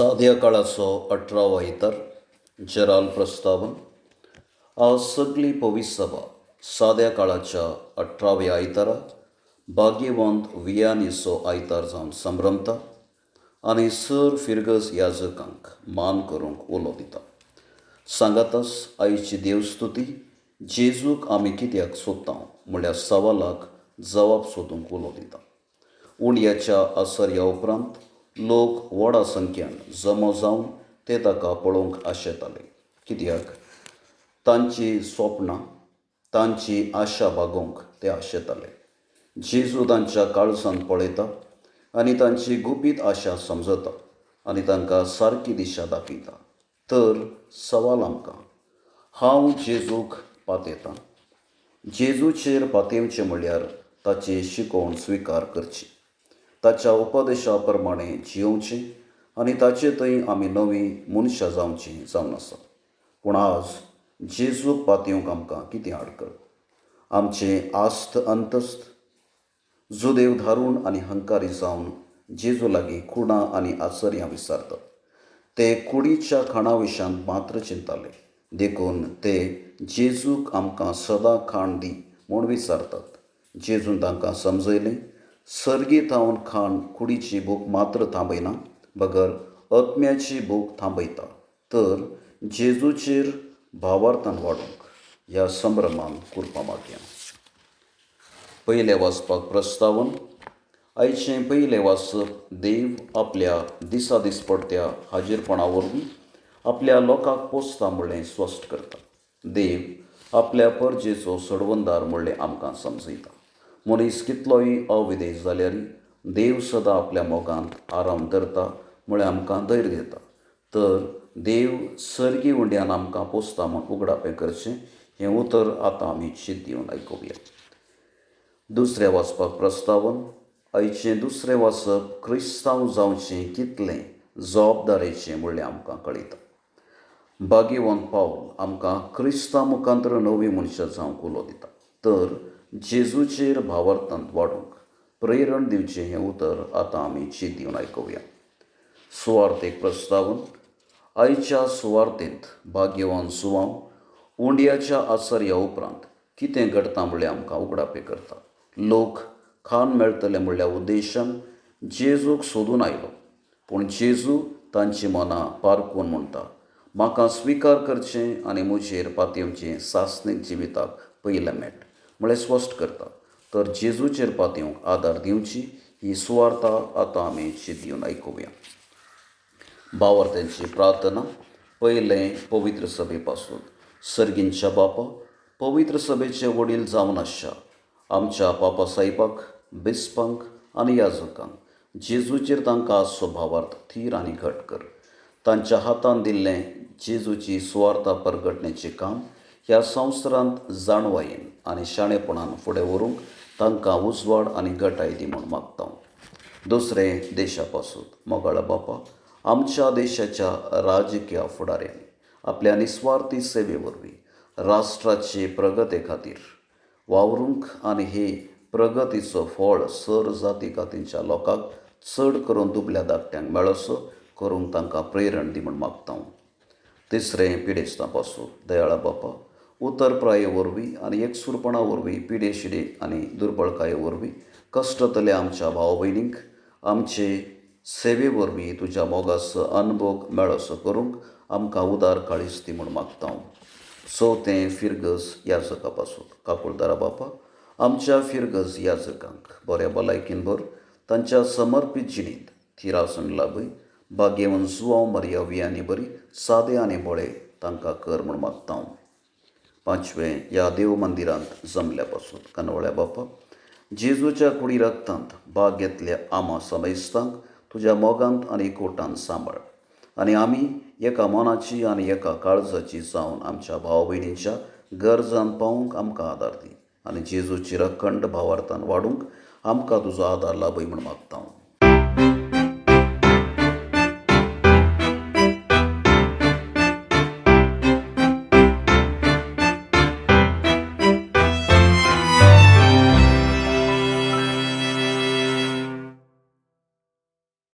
साध्या काळाचो 18वा इतर जराल प्रस्तावन. आज सगळी पवित्र सभा साध्या काळाच्या 18व्या आयतारा भाग्यवंत वियानीचो आयतार जावन संभ्रमता आनी सर फिर्गस याजकांक मान करूंक उलो दिता. सांगातच आयची देवस्तुती जेजूक आमी कित्याक सोदता म्हळ्यार सवालाक जबाब सोदूंक उलो दिता. उंडयाच्या आसर्या उपरांत लोक व्हडा संख्येन जमो जावन ते ताका पळोवंक आशेताले, कित्याक तांची स्वप्नां तांची आशा बागोवंक ते आशेताले. जेजू तांच्या काळजांत पळयता आनी तांची गुपीत आशा समजता आनी तांकां सारकी दिशा दाखयता. तर सवाल आमकां, हांव जेजूक पातयतां. जेजूचेर पातयेवचें म्हळ्यार ताची शिकवण स्विकार करची, ताच्या उपदेशा प्रमाणें जियोवचें आनी ताचे थंय आमी नवीं मनशां जावचीं जावन आसा. पूण आज जेजूक पातयेवंक आमकां कितें आडखळ? आमचें आस्त अंतस्त जुदेव धारूण आनी हंकारी जावन जेजू लागीं खुणां आनी आसर्यां विचारतात. ते कुडीच्या खाणा विशांत मात्र चिंताले, देखून ते जेजूक आमकां सदां खाण दी म्हूण विचारतात. जेजून तांकां समजयलें, सर्गीत हांव खाण कुडीची भूक मात्र थांबयना, बगर आत्म्याची भूक थांबयता. तर जेजूचेर भावार्थान वाडूंक ह्या संभ्रमान करपा मागया. पयलें वाचपाक प्रस्तावन. आयचें पयलें वाचप देव आपल्या दिसा दिसपडत्या हाजीरपणा वरवीं आपल्या लोकांक पोसता म्हणलें स्पश्ट करता. देव आपल्या परजेचो सडवंदार म्हणलें आमकां समजयता. मनीस कितलोय अविधेय जाल्यारय देव सदां आपल्या मोगांत आराम धरता म्हळ्यार आमकां धैर्य दिता. तर देव सर्गी उंड्यान आमकां पोसता म्हूण उगडापें करचें हें उतर आतां आमी चिंत दिवन आयकुया. दुसरें वाचपाक प्रस्तावन. आयचें दुसरें वाचप क्रिस्तांव जावचें कितलें जबाबदारेचें म्हणलें आमकां कळयता. भाग्यवंत पावल आमकां क्रिस्तांव मुखांतर नवीं मनशां जावंक उलो दिता. तर जेजूचेर भावार्थांत वाडूंक प्रेरण दिवचें हें उतर आतां आमी चिंत दिवन आयकुया. सुवार्थेक प्रस्तावन. आयच्या सुवार्थेंत भाग्यवान सुवांव उंडयाच्या आसर्या उपरांत कितें घडटा म्हणलें आमकां उगडापें करता. लोक खाण मेळटलें म्हणल्या उद्देशान जेजूक सोदून आयलो, पूण जेजू तांची मनां पारखून म्हणटा, म्हाका स्विकार करचें आनी म्हजेर पातयेवचें सासणीक जिविताक पयलें मेट म्हळें स्पश्ट करता. तर जेजूचेर पातयेवंक आदार दिवची ही सुवार्ता आतां आमी चिंत दिवन आयकुया. भावार्थ्यांची प्रार्थना. पयलें पवित्र सभे पासून. सर्गींच्या बापा, पवित्र सभेचे वडील जावन आसच्या आमच्या पापा साहेबाक, बिस्पांक आनी याजकांक जेजूचेर तांकां आसचो भावार्थ थीर आनी घट कर. तांच्या हातान दिल्लें जेजूची सुवार्ता परगटण्याचें काम ह्या संवसारांत जाणवायेन आनी शाणेपणान फुडें व्हरूंक तांकां उजवाड आनी घटाय दी म्हूण मागता. दुसरें देशा पासून. मोगाळा बापा, आमच्या देशाच्या राजकीय फुडाऱ्यांनी आपल्या निस्वार्थी सेवे वरवीं राष्ट्राचे प्रगते खातीर वावरूंक आनी हे प्रगतीचो फळ सर जाती खातीरच्या लोकांक चड करून दुबल्या धाकट्यांक मेळसो करूंक तांकां प्रेरण दी म्हूण मागता. तिसरें पिडेस्तां पासून. दयाळा बापा, उतरप्राये वरवीं आनी एकसुरपणा वरवीं पिडेशिडे आनी दुर्बळकाये वरवीं कश्टतल्या आमच्या भाव भयणींक आमचे सेवे वरवीं तुज्या मोगाचो अनुभव मेळसो करूंक आमकां उदार काळीज दी म्हूण मागता. चवथें फिर्गस याजका पासून. काकुळदारा बापा, आमच्या फिर्गस याजकांक बऱ्या भलायकेन भर, तांच्या समर्पीत जिणेंत थिरासण लाभय. भाग्यवंत जुवांव मरिया वियानी बरी सादें आनी बोळें तांकां कर म्हूण मागता. पांचवें ह्या देव मंदिरांत जमल्या पासून. कनवळ्या बापा, जेजूच्या कुडी रक्तांत भाग घेतल्या आमा समेस्तांक तुज्या मोगांत आनी कोटांत सांबाळ आनी आमी एका मनाची आनी एका काळजाची जावन आमच्या भाव भयणींच्या गरजांत पावूंक आमकां आदार दी आनी जेजूचेर अखंड भावार्थान वाडूंक आमकां तुजो आदार लाभय म्हूण मागता.